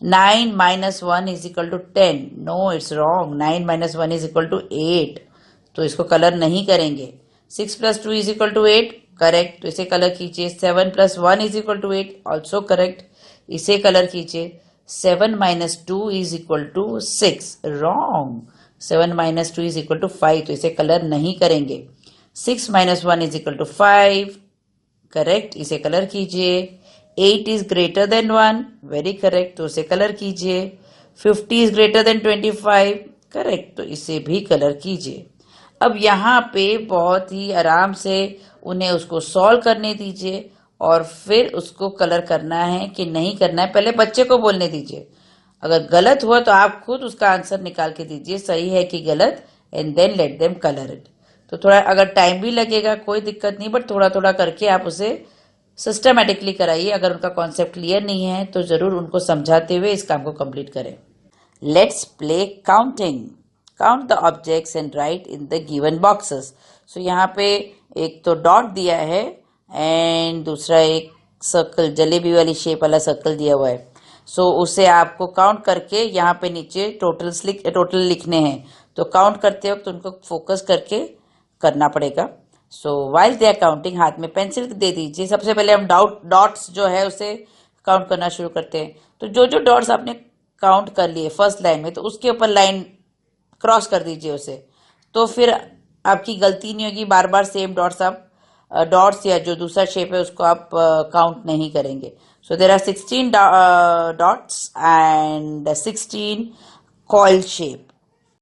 9 - 1 is equal to 10. no it's wrong. 9 - 1 is equal to 8. तो इसको कलर नहीं करेंगे. 6 + 2 is equal to 8. करेक्ट, तो इसे कलर कीजिए. 7 + 1 is equal to 8. Also correct, इसे कलर कीजिए. 7 - 2 is equal to 6. wrong. 7 - 2 is equal to 5. तो इसे कलर नहीं करेंगे. 6 - 1 is equal to 5. करेक्ट, इसे कलर कीजिए. 8 is greater than 1. Very correct, तो उसे कलर कीजिए. 50 is greater than 25. करेक्ट, तो इसे भी कलर कीजिए. अब यहाँ पे बहुत ही आराम से उन्हें उसको सॉल्व करने दीजिए और फिर उसको कलर करना है कि नहीं करना है पहले बच्चे को बोलने दीजिए. अगर गलत हुआ तो आप खुद उसका आंसर निकाल के दीजिए सही है कि गलत, and then let them colour it. तो थोड़ा अगर टाइम भी लगेगा कोई दिक्कत नहीं, बट थोड़ा थोड़ा करके आप उसे सिस्टमेटिकली कराइए. अगर उनका कॉन्सेप्ट क्लियर नहीं है तो जरूर उनको समझाते हुए इस काम को कंप्लीट करें. Let's play counting. Count the objects and write in the given boxes. So यहाँ पे एक तो डॉट दिया है एंड दूसरा एक सर्कल, जलेबी वाली शेप वाला सर्कल दिया हुआ है. सो उसे आपको काउंट करके यहाँ पे नीचे टोटल लिखने हैं. तो काउंट करते वक्त उनको फोकस करके करना पड़ेगा. So while they are counting हाथ में पेंसिल दे दीजिए. सबसे पहले हम डॉट्स जो है उसे काउंट करना शुरू करते हैं. तो जो जो डॉट्स आपने काउंट कर लिए फर्स्ट लाइन में तो उसके ऊपर लाइन क्रॉस कर दीजिए उसे. तो फिर आपकी गलती नहीं होगी, बार बार सेम डॉट्स आप डॉट्स या जो दूसरा शेप है उसको आप काउंट नहीं करेंगे. So there are 16 dots and 16 coil shape.